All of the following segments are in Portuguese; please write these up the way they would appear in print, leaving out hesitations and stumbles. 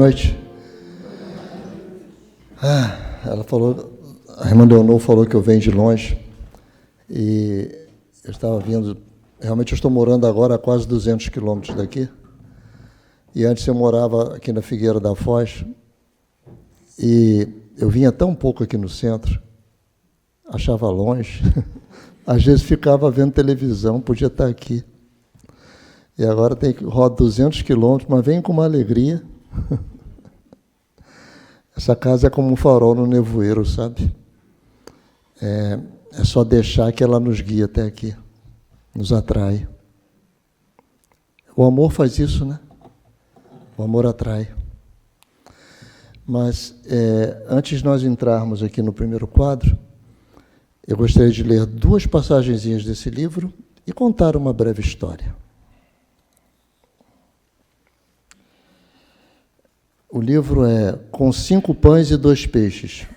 noite. Ela falou, a irmã Leonor falou que eu venho de longe, e eu estava vindo, realmente eu estou morando agora a quase 200 quilômetros daqui, e antes eu morava aqui na Figueira da Foz, e eu vinha tão pouco aqui no centro, achava longe, às vezes ficava vendo televisão, podia estar aqui. E agora tem que rodar 200 quilômetros, mas vem com uma alegria. Essa casa é como um farol no nevoeiro, sabe? É só deixar que ela nos guia até aqui, nos atrai. O amor faz isso, né? O amor atrai. Mas, antes de nós entrarmos aqui no primeiro quadro, eu gostaria de ler 2 passagenzinhas desse livro e contar uma breve história. O livro é Com 5 Pães e 2 Peixes.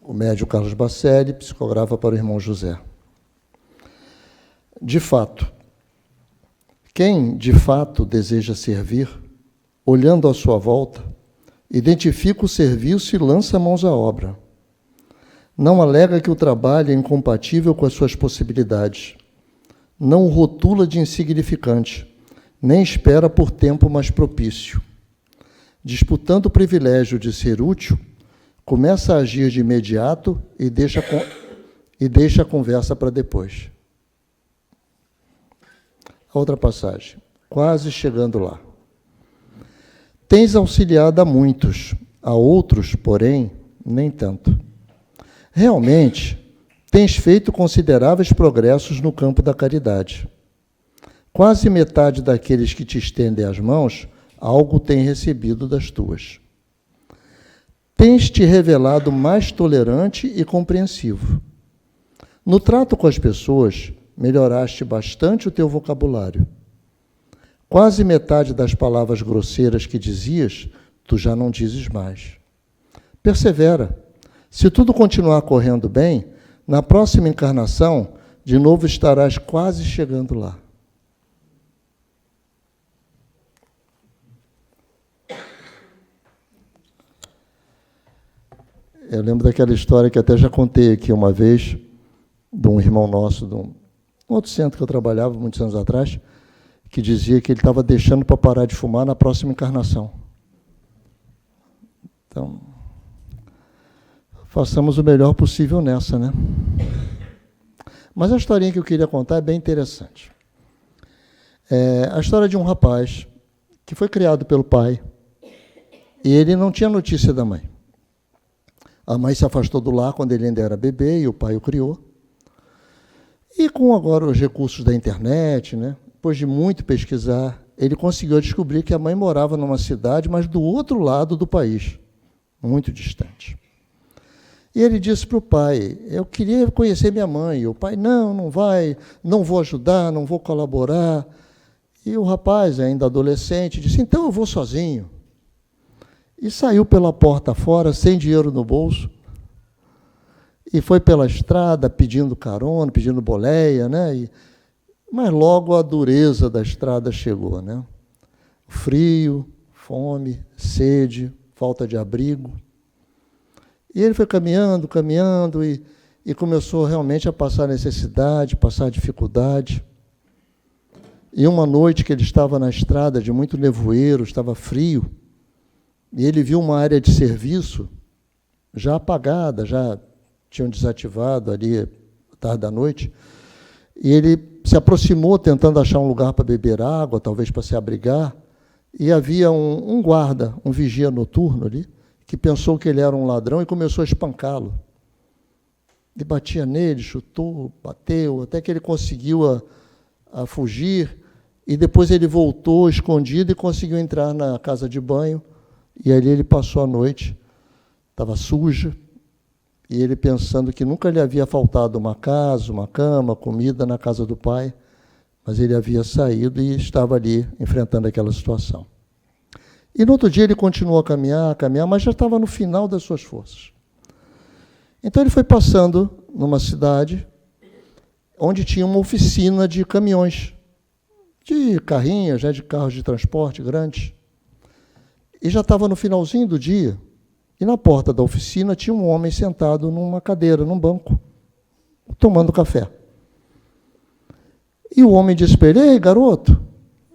O médium Carlos Bacelli psicografa para o irmão José. De fato, quem de fato deseja servir, olhando à sua volta, identifica o serviço e lança mãos à obra. Não alega que o trabalho é incompatível com as suas possibilidades. Não o rotula de insignificante, nem espera por tempo mais propício. Disputando o privilégio de ser útil, começa a agir de imediato e deixa a conversa para depois. A outra passagem, quase chegando lá. Tens auxiliado a muitos, a outros, porém, nem tanto. Realmente, tens feito consideráveis progressos no campo da caridade. Quase metade daqueles que te estendem as mãos algo tem recebido das tuas. Tens te revelado mais tolerante e compreensivo. No trato com as pessoas, melhoraste bastante o teu vocabulário. Quase metade das palavras grosseiras que dizias, tu já não dizes mais. Persevera. Se tudo continuar correndo bem, na próxima encarnação, de novo estarás quase chegando lá. Eu lembro daquela história que até já contei aqui uma vez, de um irmão nosso, de um outro centro que eu trabalhava muitos anos atrás, que dizia que ele estava deixando para parar de fumar na próxima encarnação. Então, façamos o melhor possível nessa, né? Mas a historinha que eu queria contar é bem interessante. É a história de um rapaz que foi criado pelo pai e ele não tinha notícia da mãe. A mãe se afastou do lar quando ele ainda era bebê e o pai o criou. E com agora os recursos da internet, né, depois de muito pesquisar, ele conseguiu descobrir que a mãe morava numa cidade, mas do outro lado do país, muito distante. E ele disse para o pai, eu queria conhecer minha mãe. E o pai, não vai, não vou ajudar, não vou colaborar. E o rapaz, ainda adolescente, disse, então eu vou sozinho. E saiu pela porta fora, sem dinheiro no bolso, e foi pela estrada pedindo carona, pedindo boleia, né? Mas logo a dureza da estrada chegou, né? Frio, fome, sede, falta de abrigo. E ele foi caminhando, e começou realmente a passar necessidade, passar dificuldade. E uma noite que ele estava na estrada, de muito nevoeiro, estava frio, e ele viu uma área de serviço já apagada, já tinham desativado ali, tarde da noite, e ele se aproximou tentando achar um lugar para beber água, talvez para se abrigar, e havia um guarda, um vigia noturno ali, que pensou que ele era um ladrão e começou a espancá-lo. E batia nele, chutou, bateu, até que ele conseguiu a fugir, e depois ele voltou escondido e conseguiu entrar na casa de banho, e ali ele passou a noite, estava suja, e ele pensando que nunca lhe havia faltado uma casa, uma cama, comida na casa do pai, mas ele havia saído e estava ali enfrentando aquela situação. E no outro dia ele continuou a caminhar, mas já estava no final das suas forças. Então ele foi passando numa cidade onde tinha uma oficina de caminhões, de carrinhas, de carros de transporte grandes. E já estava no finalzinho do dia, e na porta da oficina tinha um homem sentado numa cadeira, num banco, tomando café. E o homem disse para ele: ei, garoto,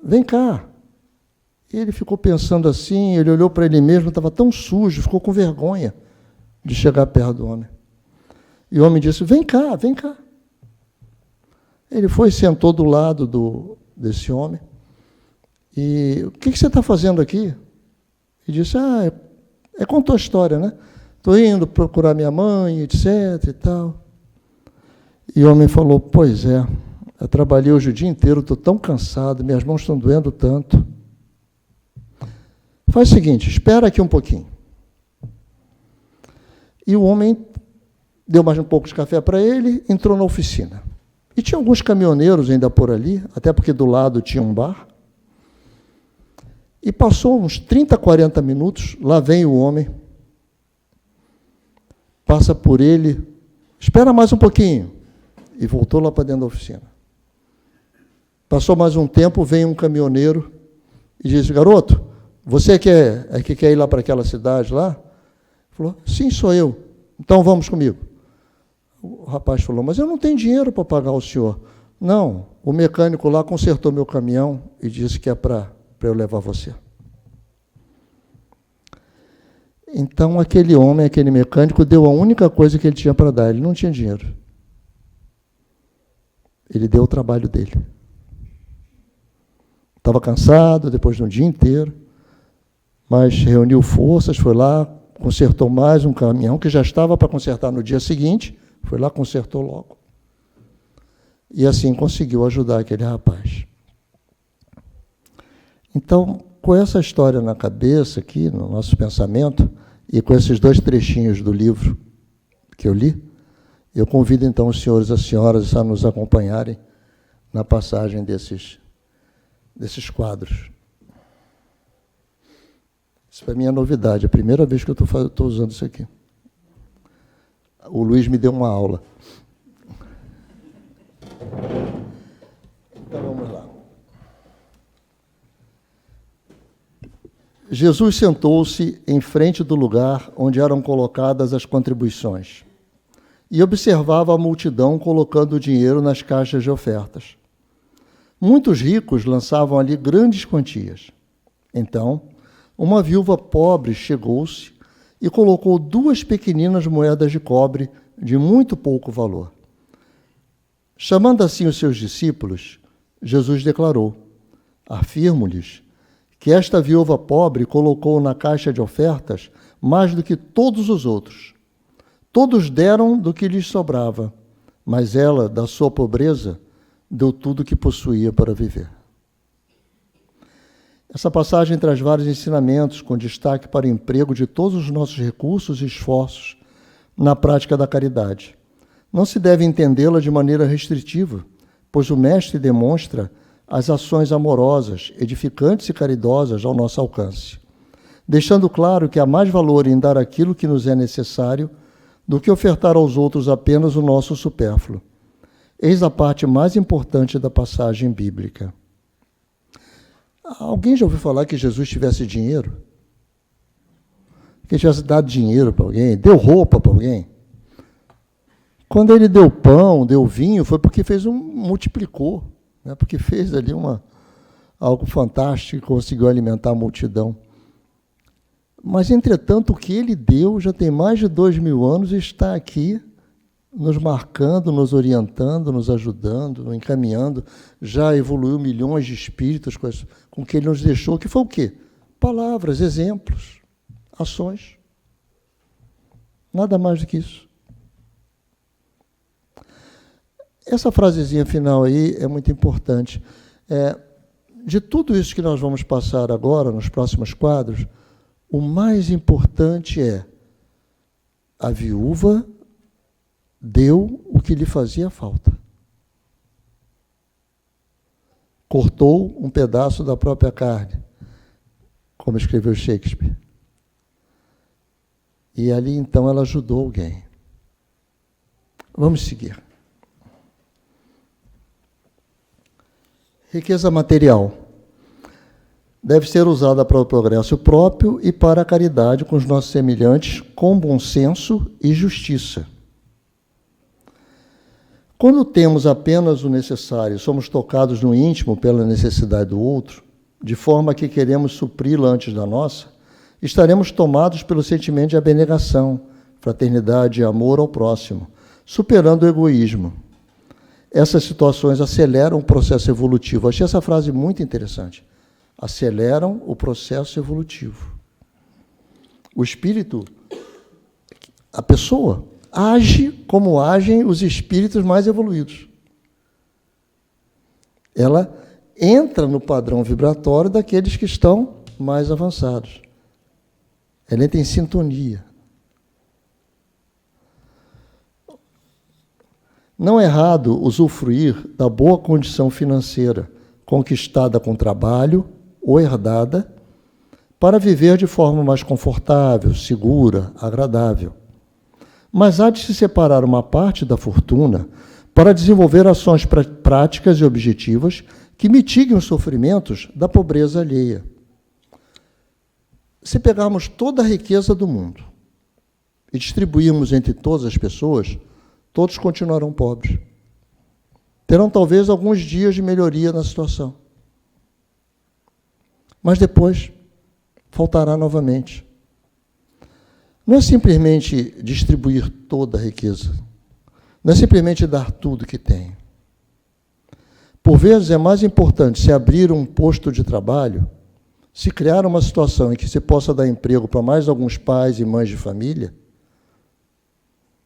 vem cá. E ele ficou pensando assim, ele olhou para ele mesmo, estava tão sujo, ficou com vergonha de chegar perto do homem. E o homem disse: vem cá, vem cá. Ele foi e sentou do lado desse homem. E o que você está fazendo aqui? E disse: contou a história, né? Estou indo procurar minha mãe, etc. e tal. E o homem falou: pois é, eu trabalhei hoje o dia inteiro, estou tão cansado, minhas mãos estão doendo tanto. Faz o seguinte, espera aqui um pouquinho. E o homem deu mais um pouco de café para ele, entrou na oficina. E tinha alguns caminhoneiros ainda por ali, até porque do lado tinha um bar. E passou uns 30, 40 minutos, lá vem o homem, passa por ele, espera mais um pouquinho, e voltou lá para dentro da oficina. Passou mais um tempo, vem um caminhoneiro e disse: garoto, você que quer ir lá para aquela cidade lá? Ele falou: sim, sou eu. Então vamos comigo. O rapaz falou: mas eu não tenho dinheiro para pagar o senhor. Não, o mecânico lá consertou meu caminhão e disse que é para eu levar você. Então aquele homem, aquele mecânico, deu a única coisa que ele tinha para dar. Ele não tinha dinheiro. Ele deu o trabalho dele. Estava cansado depois de um dia inteiro, mas reuniu forças, foi lá, consertou mais um caminhão que já estava para consertar no dia seguinte, foi lá, consertou logo. E assim conseguiu ajudar aquele rapaz. Então, com essa história na cabeça aqui, no nosso pensamento, e com esses 2 trechinhos do livro que eu li, eu convido então os senhores e as senhoras a nos acompanharem na passagem desses quadros. Isso para mim é novidade, é a primeira vez que eu estou usando isso aqui. O Luiz me deu uma aula. Então vamos lá. Jesus sentou-se em frente do lugar onde eram colocadas as contribuições e observava a multidão colocando o dinheiro nas caixas de ofertas. Muitos ricos lançavam ali grandes quantias. Então, uma viúva pobre chegou-se e colocou 2 pequeninas moedas de cobre de muito pouco valor. Chamando assim os seus discípulos, Jesus declarou: afirmo-lhes que esta viúva pobre colocou na caixa de ofertas mais do que todos os outros. Todos deram do que lhes sobrava, mas ela, da sua pobreza, deu tudo o que possuía para viver. Essa passagem traz vários ensinamentos, com destaque para o emprego de todos os nossos recursos e esforços na prática da caridade. Não se deve entendê-la de maneira restritiva, pois o Mestre demonstra as ações amorosas, edificantes e caridosas ao nosso alcance, deixando claro que há mais valor em dar aquilo que nos é necessário do que ofertar aos outros apenas o nosso supérfluo. Eis a parte mais importante da passagem bíblica. Alguém já ouviu falar que Jesus tivesse dinheiro? Que tivesse dado dinheiro para alguém? Deu roupa para alguém? Quando ele deu pão, deu vinho, foi porque multiplicou, né? Porque fez ali algo fantástico e conseguiu alimentar a multidão. Mas, entretanto, o que ele deu já tem mais de 2000 anos e está aqui nos marcando, nos orientando, nos ajudando, encaminhando. Já evoluiu milhões de espíritos com o que ele nos deixou, que foi o quê? Palavras, exemplos, ações. Nada mais do que isso. Essa frasezinha final aí é muito importante. De tudo isso que nós vamos passar agora, nos próximos quadros, o mais importante é: a viúva deu o que lhe fazia falta. Cortou um pedaço da própria carne, como escreveu Shakespeare. E ali, então, ela ajudou alguém. Vamos seguir. Riqueza material. deve ser usada para o progresso próprio e para a caridade com os nossos semelhantes, com bom senso e justiça. Quando temos apenas o necessário, somos tocados no íntimo pela necessidade do outro, de forma que queremos supri-la antes da nossa, estaremos tomados pelo sentimento de abnegação, fraternidade e amor ao próximo, superando o egoísmo. Essas situações aceleram o processo evolutivo. Achei essa frase muito interessante. Aceleram o processo evolutivo. O espírito, a pessoa, age como agem os espíritos mais evoluídos. Ela entra no padrão vibratório daqueles que estão mais avançados. Ela entra em sintonia. Não é errado usufruir da boa condição financeira, conquistada com trabalho ou herdada, para viver de forma mais confortável, segura, agradável. Mas há de se separar uma parte da fortuna para desenvolver ações práticas e objetivas que mitiguem os sofrimentos da pobreza alheia. Se pegarmos toda a riqueza do mundo e distribuirmos entre todas as pessoas, todos continuarão pobres. Terão talvez alguns dias de melhoria na situação. Mas depois faltará novamente. Não é simplesmente distribuir toda a riqueza. Não é simplesmente dar tudo que tem. Por vezes é mais importante se abrir um posto de trabalho, se criar uma situação em que se possa dar emprego para mais alguns pais e mães de família,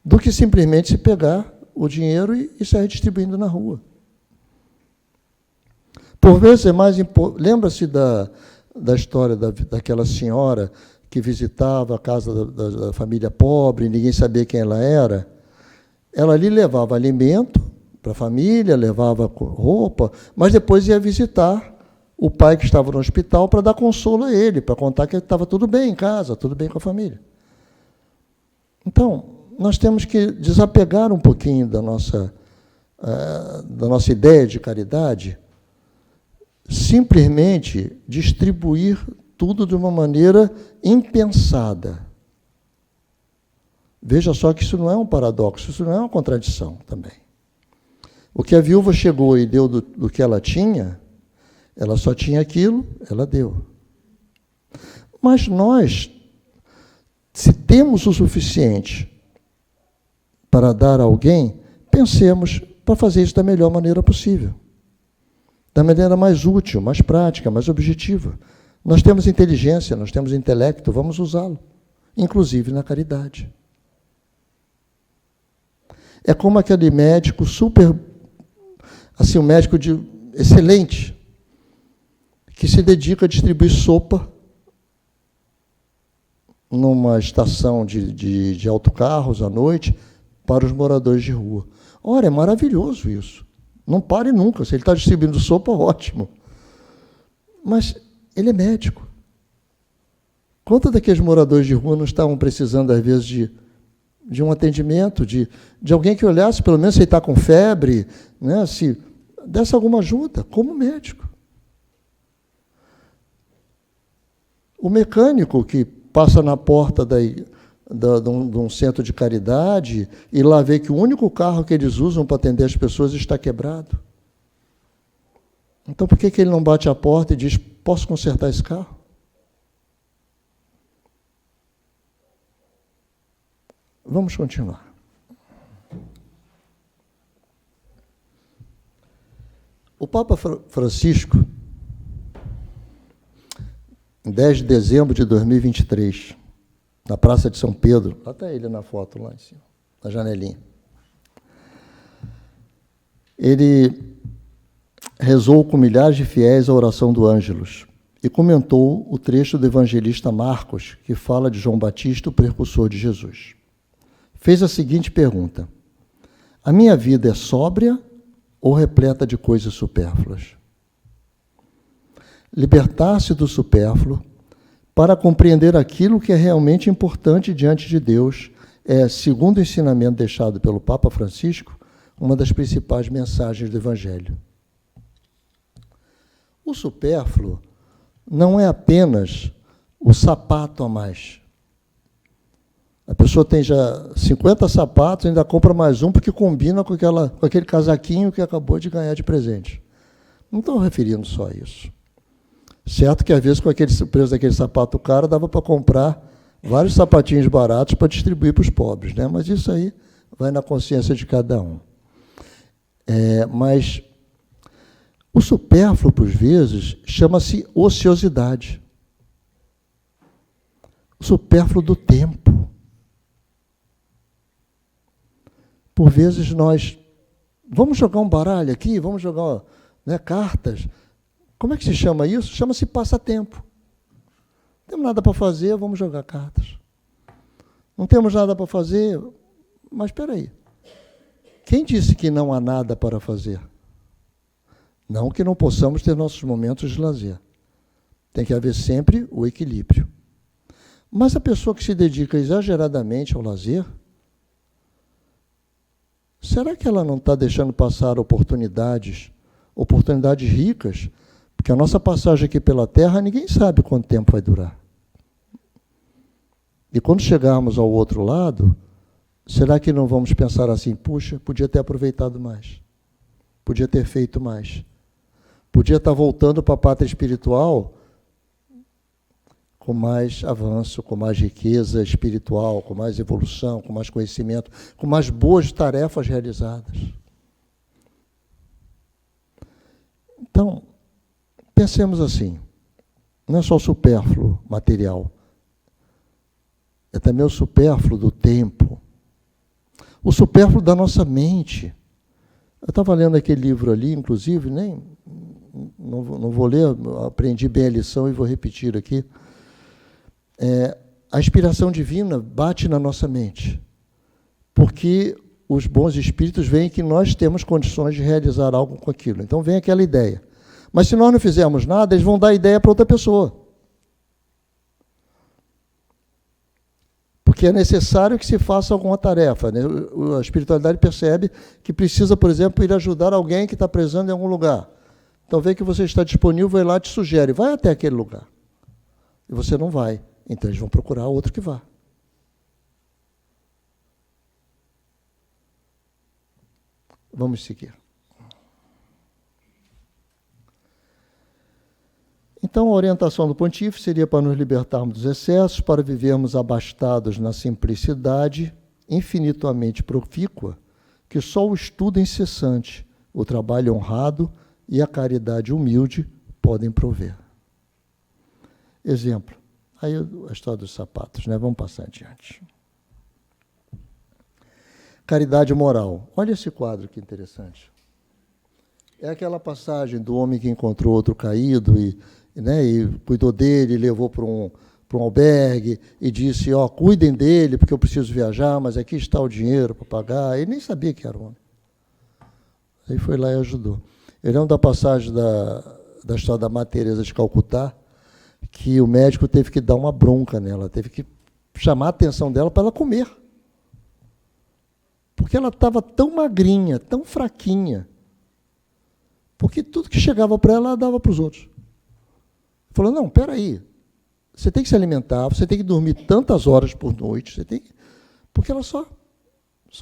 do que simplesmente se pegar o dinheiro e sair distribuindo na rua. Por vezes é mais importante... Lembra-se da história daquela senhora que visitava a casa da família pobre, ninguém sabia quem ela era? Ela ali levava alimento para a família, levava roupa, mas depois ia visitar o pai que estava no hospital para dar consolo a ele, para contar que estava tudo bem em casa, tudo bem com a família. Então, nós temos que desapegar um pouquinho da nossa ideia de caridade, simplesmente distribuir tudo de uma maneira impensada. Veja só que isso não é um paradoxo, isso não é uma contradição também. O que a viúva chegou e deu do que ela tinha, ela só tinha aquilo, ela deu. Mas nós, se temos o suficiente para dar a alguém, pensemos para fazer isso da melhor maneira possível. Da maneira mais útil, mais prática, mais objetiva. Nós temos inteligência, nós temos intelecto, vamos usá-lo, inclusive na caridade. É como aquele médico um médico excelente, que se dedica a distribuir sopa numa estação de autocarros à noite para os moradores de rua. Ora, é maravilhoso isso. Não pare nunca. Se ele está distribuindo sopa, ótimo. Mas ele é médico. Quantos daqueles moradores de rua não estavam precisando, às vezes, de um atendimento, de alguém que olhasse, pelo menos se ele está com febre, né, se desse alguma ajuda, como médico. O mecânico que passa na porta de um centro de caridade e lá vê que o único carro que eles usam para atender as pessoas está quebrado. Então, por que ele não bate a porta e diz, posso consertar esse carro? Vamos continuar. O Papa Francisco, em 10 de dezembro de 2023, na Praça de São Pedro, lá está ele na foto, lá em cima, na janelinha, ele rezou com milhares de fiéis a oração do Ângelus e comentou o trecho do evangelista Marcos, que fala de João Batista, o precursor de Jesus. Fez a seguinte pergunta: a minha vida é sóbria ou repleta de coisas supérfluas? Libertar-se do supérfluo para compreender aquilo que é realmente importante diante de Deus é, segundo o ensinamento deixado pelo Papa Francisco, uma das principais mensagens do Evangelho. O supérfluo não é apenas o sapato a mais. A pessoa tem já 50 sapatos, ainda compra mais um porque combina com aquele casaquinho que acabou de ganhar de presente. Não estou referindo só a isso. Certo que, às vezes, com o preço daquele sapato caro, dava para comprar vários sapatinhos baratos para distribuir para os pobres, né? Mas isso aí vai na consciência de cada um. Mas o supérfluo, por vezes, chama-se ociosidade. O supérfluo do tempo. Por vezes nós vamos jogar um baralho aqui, vamos jogar, né, cartas. Como é que se chama isso? Chama-se passatempo. Não temos nada para fazer, vamos jogar cartas. Não temos nada para fazer, mas espera aí. Quem disse que não há nada para fazer? Não que não possamos ter nossos momentos de lazer. Tem que haver sempre o equilíbrio. Mas a pessoa que se dedica exageradamente ao lazer, será que ela não está deixando passar oportunidades ricas? Porque a nossa passagem aqui pela Terra, ninguém sabe quanto tempo vai durar. E quando chegarmos ao outro lado, será que não vamos pensar assim, puxa, podia ter aproveitado mais, podia ter feito mais, podia estar voltando para a pátria espiritual com mais avanço, com mais riqueza espiritual, com mais evolução, com mais conhecimento, com mais boas tarefas realizadas. Então, pensemos assim, não é só o supérfluo material, é também o supérfluo do tempo, o supérfluo da nossa mente. Eu estava lendo aquele livro ali, inclusive, não vou ler, aprendi bem a lição e vou repetir aqui. A inspiração divina bate na nossa mente, porque os bons espíritos veem que nós temos condições de realizar algo com aquilo. Então vem aquela ideia. Mas se nós não fizermos nada, eles vão dar a ideia para outra pessoa. Porque é necessário que se faça alguma tarefa, né? A espiritualidade percebe que precisa, por exemplo, ir ajudar alguém que está precisando em algum lugar. Então vê que você está disponível, vai lá e te sugere, vai até aquele lugar. E você não vai. Então eles vão procurar outro que vá. Vamos seguir. Então, a orientação do pontífice seria para nos libertarmos dos excessos, para vivermos abastados na simplicidade infinitamente profícua, que só o estudo incessante, o trabalho honrado e a caridade humilde podem prover. Exemplo. Aí a história dos sapatos, né? Vamos passar adiante. Caridade moral. Olha esse quadro que interessante. É aquela passagem do homem que encontrou outro caído e cuidou dele, levou para um albergue e disse, cuidem dele, porque eu preciso viajar, mas aqui está o dinheiro para pagar. Ele nem sabia que era homem. Aí foi lá e ajudou. Eu lembro da passagem da história da Madre Teresa de Calcutá, que o médico teve que dar uma bronca nela, teve que chamar a atenção dela para ela comer. Porque ela estava tão magrinha, tão fraquinha, porque tudo que chegava para ela dava para os outros. Falou, não, peraí, você tem que se alimentar, você tem que dormir tantas horas por noite, porque ela só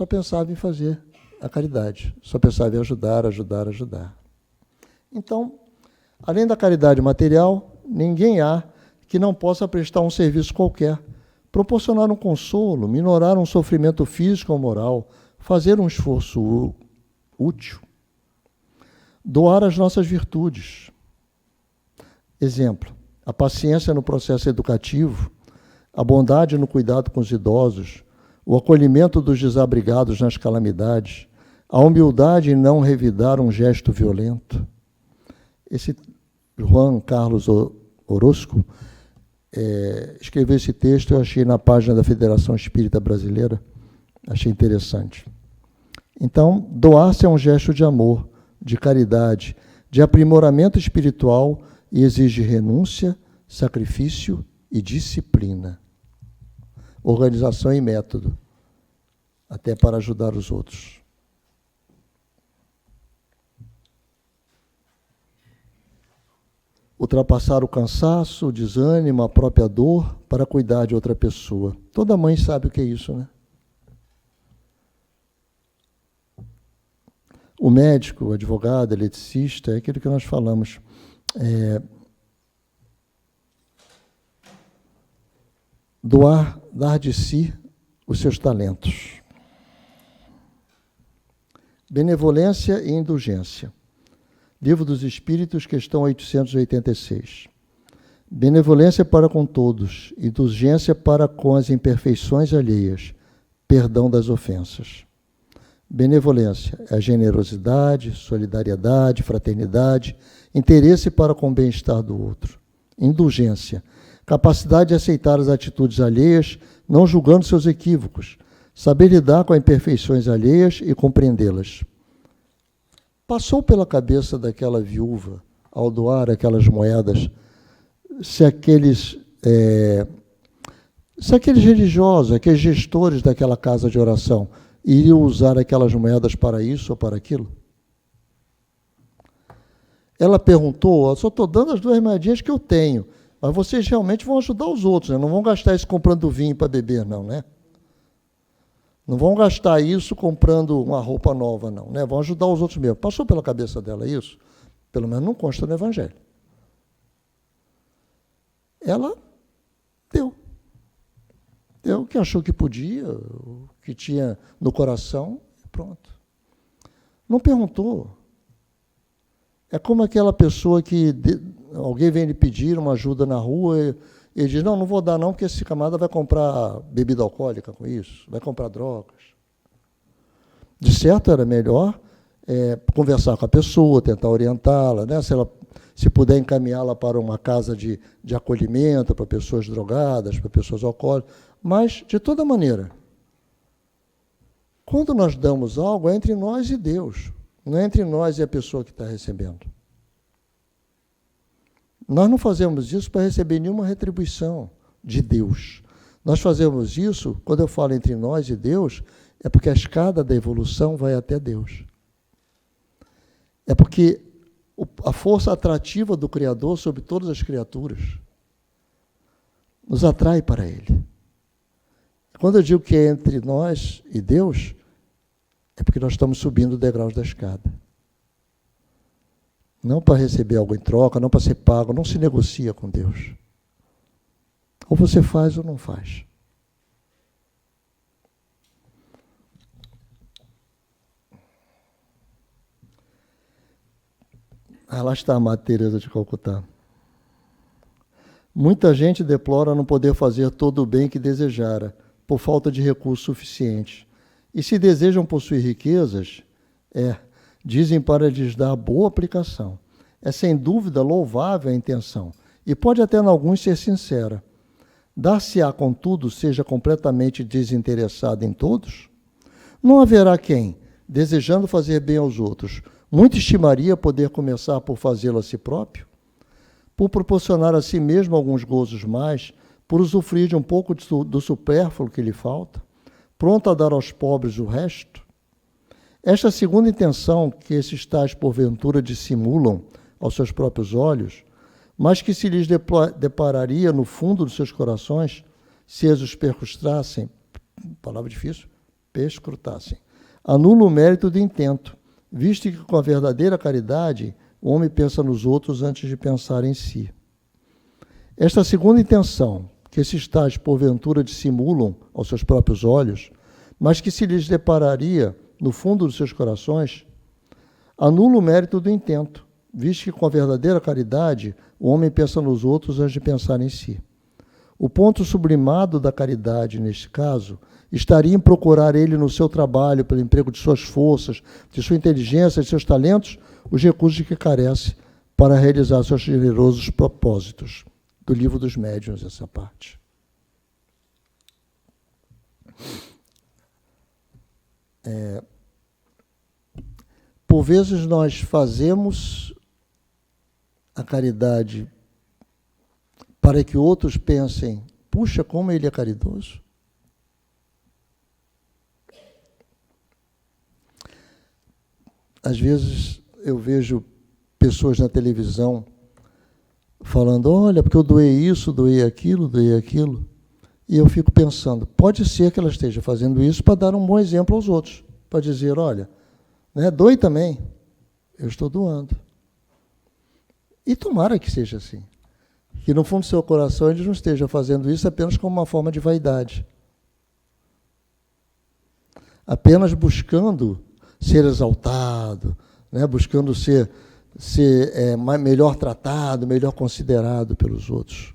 pensava em fazer a caridade, só pensava em ajudar. Então, além da caridade material, ninguém há que não possa prestar um serviço qualquer, proporcionar um consolo, minorar um sofrimento físico ou moral, fazer um esforço útil, doar as nossas virtudes. Exemplo, a paciência no processo educativo, a bondade no cuidado com os idosos, o acolhimento dos desabrigados nas calamidades, a humildade em não revidar um gesto violento. Esse Juan Carlos Orozco escreveu esse texto, eu achei na página da Federação Espírita Brasileira, achei interessante. Então, doar-se é um gesto de amor, de caridade, de aprimoramento espiritual e exige renúncia, sacrifício e disciplina, organização e método, até para ajudar os outros. ultrapassar o cansaço, o desânimo, a própria dor para cuidar de outra pessoa. Toda mãe sabe o que é isso, né? O médico, o advogado, o eletricista, é aquilo que nós falamos. Dar de si os seus talentos. Benevolência e indulgência. Livro dos Espíritos, questão 886. Benevolência para com todos, indulgência para com as imperfeições alheias, perdão das ofensas. Benevolência é a generosidade, solidariedade, fraternidade, interesse para com o bem-estar do outro. Indulgência, capacidade de aceitar as atitudes alheias, não julgando seus equívocos, saber lidar com as imperfeições alheias e compreendê-las. Passou pela cabeça daquela viúva, ao doar aquelas moedas, se aqueles religiosos, aqueles gestores daquela casa de oração, iriam usar aquelas moedas para isso ou para aquilo? Ela perguntou, eu só estou dando as 2 moedinhas que eu tenho, mas vocês realmente vão ajudar os outros, né? Não vão gastar isso comprando vinho para beber, não, né? Não vão gastar isso comprando uma roupa nova, não, né? Vão ajudar os outros mesmo. Passou pela cabeça dela isso? Pelo menos não consta no Evangelho. Ela deu. Deu o que achou que podia, o que tinha no coração, e pronto. Não perguntou. É como aquela pessoa que alguém vem lhe pedir uma ajuda na rua e ele diz, não vou dar não, porque esse camarada vai comprar bebida alcoólica com isso, vai comprar drogas. De certo, era melhor conversar com a pessoa, tentar orientá-la, né? Se puder encaminhá-la para uma casa de acolhimento para pessoas drogadas, para pessoas alcoólicas. Mas, de toda maneira, quando nós damos algo, é entre nós e Deus, não é entre nós e a pessoa que está recebendo. Nós não fazemos isso para receber nenhuma retribuição de Deus. Nós fazemos isso, quando eu falo entre nós e Deus, é porque a escada da evolução vai até Deus. É porque a força atrativa do Criador sobre todas as criaturas nos atrai para Ele. Quando eu digo que é entre nós e Deus, é porque nós estamos subindo degraus da escada. Não para receber algo em troca, não para ser pago, não se negocia com Deus. Ou você faz ou não faz. Lá está a Madre Teresa de Calcutá. Muita gente deplora não poder fazer todo o bem que desejara, por falta de recursos suficientes. E se desejam possuir riquezas, dizem para lhes dar boa aplicação. É sem dúvida louvável a intenção, e pode até em alguns ser sincera. Dar-se-á, contudo, seja completamente desinteressado em todos? Não haverá quem, desejando fazer bem aos outros, muito estimaria poder começar por fazê-lo a si próprio? Por proporcionar a si mesmo alguns gozos mais, por usufruir de um pouco do supérfluo que lhe falta, pronto a dar aos pobres o resto? Esta segunda intenção, que esses tais porventura dissimulam aos seus próprios olhos, mas que se lhes depararia no fundo dos seus corações, se eles os perscrutassem, palavra difícil, perscrutassem, anula o mérito do intento, visto que com a verdadeira caridade o homem pensa nos outros antes de pensar em si. Esta segunda intenção, que esses tais porventura dissimulam aos seus próprios olhos, mas que se lhes depararia no fundo dos seus corações, anula o mérito do intento, visto que com a verdadeira caridade o homem pensa nos outros antes de pensar em si. O ponto sublimado da caridade, neste caso, estaria em procurar ele no seu trabalho, pelo emprego de suas forças, de sua inteligência, de seus talentos, os recursos de que carece para realizar seus generosos propósitos. Do Livro dos Médiuns, essa parte. Por vezes nós fazemos a caridade para que outros pensem, puxa, como ele é caridoso. Às vezes eu vejo pessoas na televisão falando, olha, porque eu doei isso, doei aquilo, e eu fico pensando, pode ser que ela esteja fazendo isso para dar um bom exemplo aos outros, para dizer, olha, né, doe também, eu estou doando. E tomara que seja assim, que no fundo do seu coração ele não esteja fazendo isso apenas como uma forma de vaidade, apenas buscando ser exaltado, né, buscando ser melhor tratado, melhor considerado pelos outros.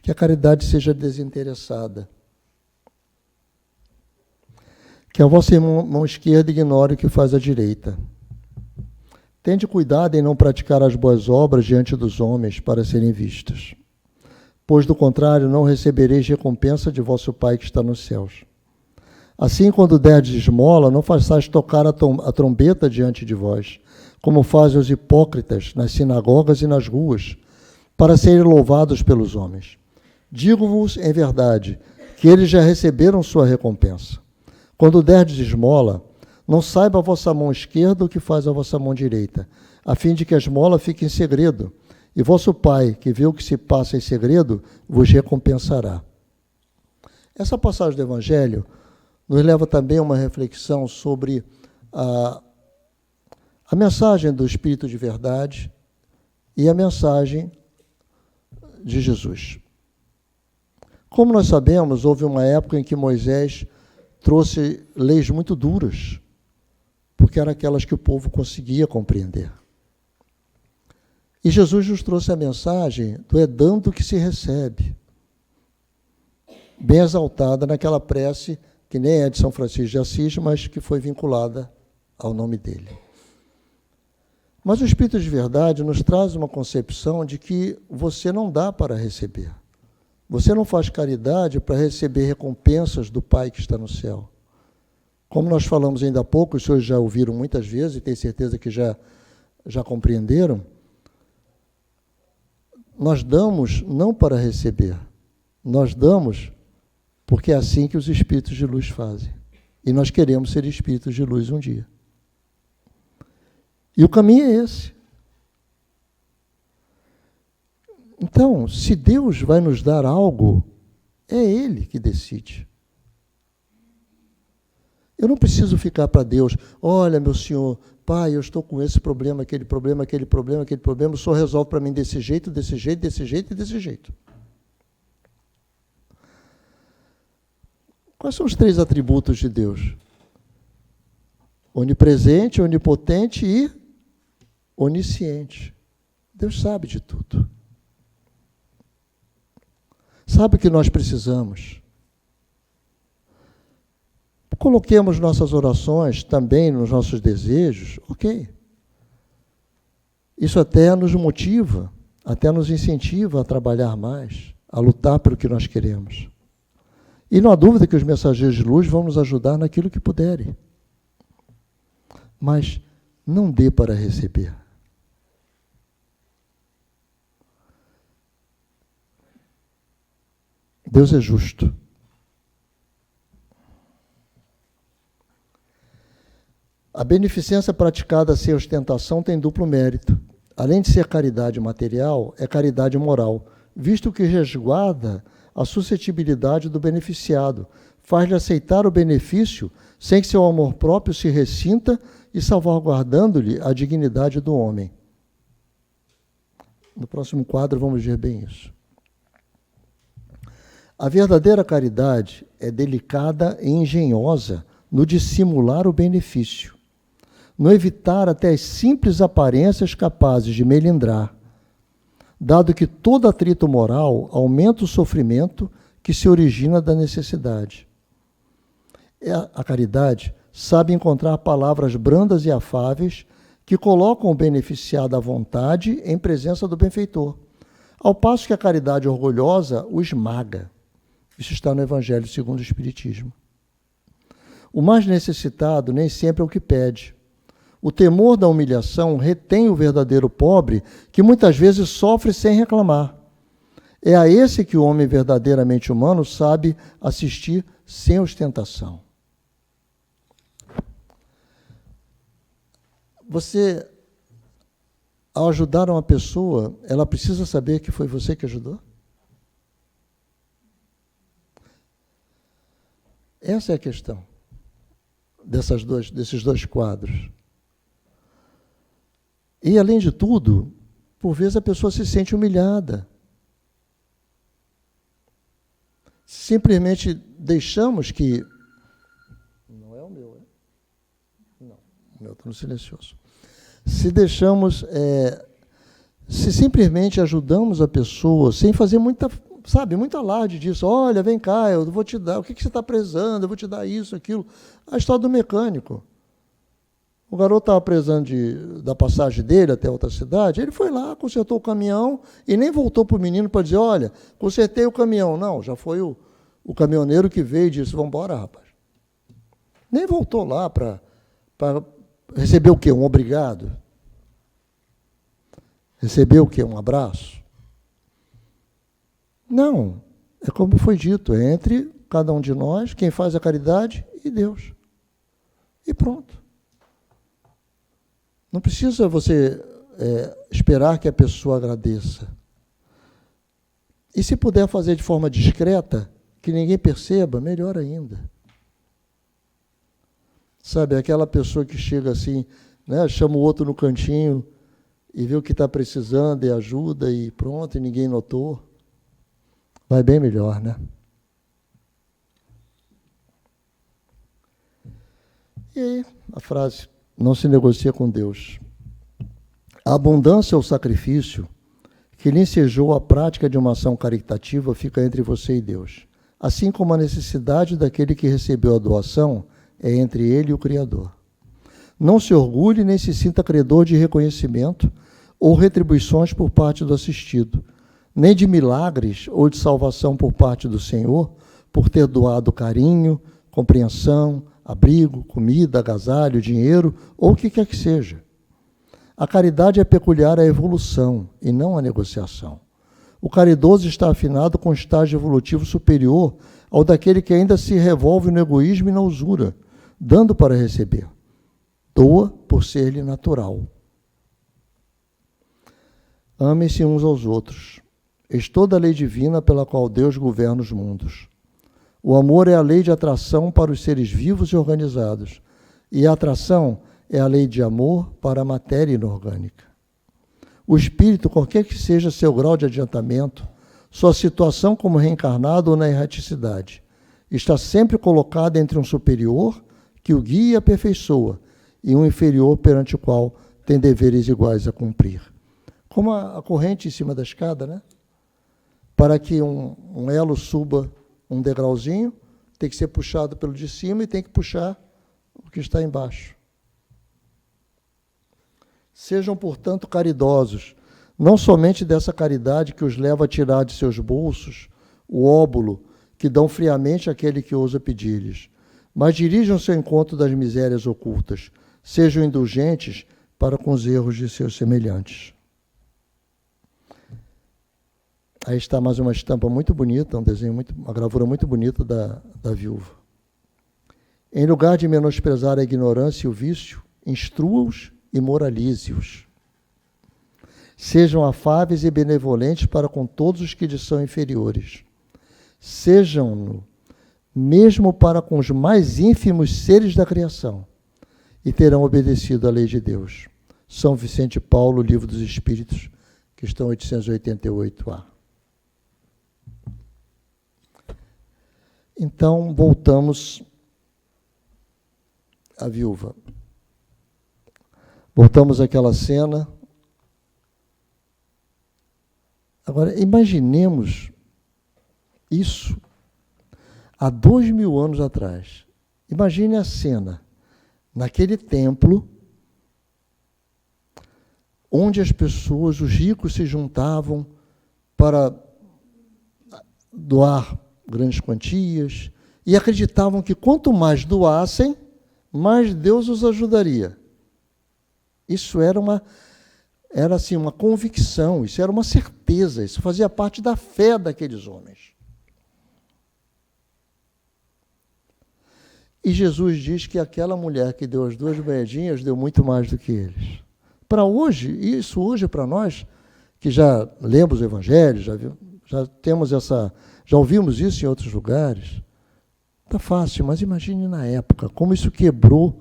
Que a caridade seja desinteressada. Que a vossa mão esquerda ignore o que faz a direita. Tende cuidado em não praticar as boas obras diante dos homens para serem vistas, pois, do contrário, não recebereis recompensa de vosso Pai que está nos céus. Assim, quando derdes esmola, não façais tocar a trombeta diante de vós, como fazem os hipócritas nas sinagogas e nas ruas, para serem louvados pelos homens. Digo-vos em verdade, que eles já receberam sua recompensa. Quando derdes esmola, não saiba a vossa mão esquerda o que faz a vossa mão direita, a fim de que a esmola fique em segredo, e vosso Pai, que vê o que se passa em segredo, vos recompensará. Essa passagem do Evangelho nos leva também a uma reflexão sobre a mensagem do Espírito de verdade e a mensagem de Jesus. Como nós sabemos, houve uma época em que Moisés trouxe leis muito duras, porque eram aquelas que o povo conseguia compreender. E Jesus nos trouxe a mensagem do é dando que se recebe, bem exaltada naquela prece que nem é de São Francisco de Assis, mas que foi vinculada ao nome dele. Mas o Espírito de verdade nos traz uma concepção de que você não dá para receber. Você não faz caridade para receber recompensas do Pai que está no céu. Como nós falamos ainda há pouco, os senhores já ouviram muitas vezes e tenho certeza que já compreenderam, nós damos não para receber, nós damos porque é assim que os espíritos de luz fazem. E nós queremos ser espíritos de luz um dia. E o caminho é esse. Então, se Deus vai nos dar algo, é Ele que decide. Eu não preciso ficar para Deus, olha, meu Senhor, Pai, eu estou com esse problema, aquele problema, o Senhor resolve para mim desse jeito, desse jeito, desse jeito e desse jeito. Quais são os 3 atributos de Deus? Onipresente, onipotente e onisciente. Deus sabe de tudo. Sabe o que nós precisamos. Coloquemos nossas orações também nos nossos desejos, ok. Isso até nos motiva, até nos incentiva a trabalhar mais, a lutar pelo que nós queremos. E não há dúvida que os mensageiros de luz vão nos ajudar naquilo que puderem. Mas não dê para receber. Deus é justo. A beneficência praticada sem ostentação tem duplo mérito. Além de ser caridade material, é caridade moral, visto que resguarda a suscetibilidade do beneficiado, faz-lhe aceitar o benefício sem que seu amor próprio se ressinta e salvaguardando-lhe a dignidade do homem. No próximo quadro vamos ver bem isso. A verdadeira caridade é delicada e engenhosa no dissimular o benefício, no evitar até as simples aparências capazes de melindrar, dado que todo atrito moral aumenta o sofrimento que se origina da necessidade. A caridade sabe encontrar palavras brandas e afáveis que colocam o beneficiado à vontade em presença do benfeitor, ao passo que a caridade orgulhosa o esmaga. Isso está no Evangelho segundo o Espiritismo. O mais necessitado nem sempre é o que pede. O temor da humilhação retém o verdadeiro pobre, que muitas vezes sofre sem reclamar. É a esse que o homem verdadeiramente humano sabe assistir sem ostentação. Você ao ajudar uma pessoa, ela precisa saber que foi você que ajudou? Essa é a questão desses dois quadros. E, além de tudo, por vezes a pessoa se sente humilhada. Simplesmente deixamos que... Não é o meu, é? Não, o meu está no silencioso. Se deixamos... se simplesmente ajudamos a pessoa, sem fazer muito alarde disso. Olha, vem cá, eu vou te dar, o que você está precisando? Eu vou te dar isso, aquilo. A história do mecânico. O garoto estava precisando da passagem dele até outra cidade, ele foi lá, consertou o caminhão e nem voltou para o menino para dizer, olha, consertei o caminhão. Não, já foi o caminhoneiro que veio e disse, vamos embora, rapaz. Nem voltou lá para receber o quê? Um obrigado? Receber o quê? Um abraço? Não, é como foi dito, é entre cada um de nós, quem faz a caridade e Deus. E pronto. Não precisa você esperar que a pessoa agradeça. E se puder fazer de forma discreta, que ninguém perceba, melhor ainda. Sabe, aquela pessoa que chega assim, né, chama o outro no cantinho e vê o que está precisando e ajuda e pronto, e ninguém notou. Vai bem melhor, né? E aí, a frase, não se negocia com Deus. A abundância ou sacrifício que lhe ensejou a prática de uma ação caritativa fica entre você e Deus, assim como a necessidade daquele que recebeu a doação é entre ele e o Criador. Não se orgulhe nem se sinta credor de reconhecimento ou retribuições por parte do assistido, nem de milagres ou de salvação por parte do Senhor, por ter doado carinho, compreensão, abrigo, comida, agasalho, dinheiro, ou o que quer que seja. A caridade é peculiar à evolução e não à negociação. O caridoso está afinado com o estágio evolutivo superior ao daquele que ainda se revolve no egoísmo e na usura, dando para receber. Doa por ser-lhe natural. Amem-se uns aos outros. Eis toda a lei divina pela qual Deus governa os mundos. O amor é a lei de atração para os seres vivos e organizados, e a atração é a lei de amor para a matéria inorgânica. O espírito, qualquer que seja seu grau de adiantamento, sua situação como reencarnado ou na erraticidade, está sempre colocado entre um superior que o guia e aperfeiçoa, e um inferior perante o qual tem deveres iguais a cumprir. Como a corrente em cima da escada, né? Para que um elo suba um degrauzinho, tem que ser puxado pelo de cima e tem que puxar o que está embaixo. Sejam, portanto, caridosos, não somente dessa caridade que os leva a tirar de seus bolsos o óbolo que dão friamente àquele que ousa pedir-lhes, mas dirijam-se ao encontro das misérias ocultas, sejam indulgentes para com os erros de seus semelhantes. Aí está mais uma estampa muito bonita, uma gravura muito bonita da viúva. Em lugar de menosprezar a ignorância e o vício, instrua-os e moralize-os. Sejam afáveis e benevolentes para com todos os que lhes são inferiores. Sejam-no mesmo para com os mais ínfimos seres da criação, e terão obedecido à lei de Deus. São Vicente Paulo, Livro dos Espíritos, questão 888A. Então, voltamos à viúva. Voltamos àquela cena. Agora, imaginemos isso há 2000 anos atrás. Imagine a cena naquele templo onde as pessoas, os ricos, se juntavam para doar grandes quantias e acreditavam que quanto mais doassem, mais Deus os ajudaria. Isso era uma convicção, isso era uma certeza, isso fazia parte da fé daqueles homens. E Jesus diz que aquela mulher que deu as 2 moedinhas deu muito mais do que eles. para hoje, isso hoje para nós, que já lemos o Evangelho, já temos já ouvimos isso em outros lugares, está fácil, mas imagine na época, como isso quebrou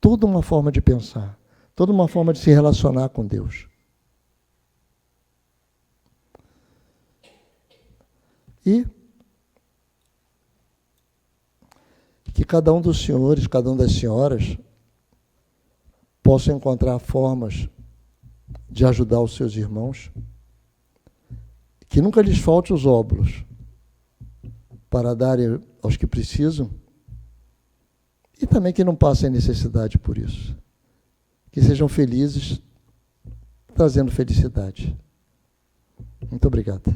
toda uma forma de pensar, toda uma forma de se relacionar com Deus. E que cada um dos senhores, cada uma das senhoras, possa encontrar formas de ajudar os seus irmãos, que nunca lhes falte os óbulos para darem aos que precisam, e também que não passem necessidade por isso. Que sejam felizes, trazendo felicidade. Muito obrigado.